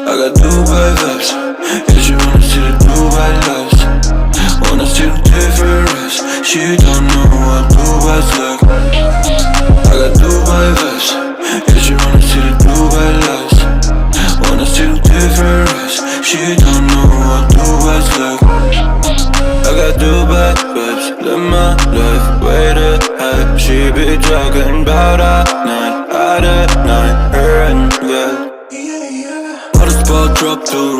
I got Dubai vibes. Yeah, she wanna see the Dubai lights. Wanna see the difference. She don't know what Dubai's like. I got Dubai vibes. Yeah, she wanna see the Dubai lights. Wanna see the difference. She don't know what Dubai's like. I got Dubai vibes. Live my life way to high. She be talking about at night, her and girl. All the spot drop to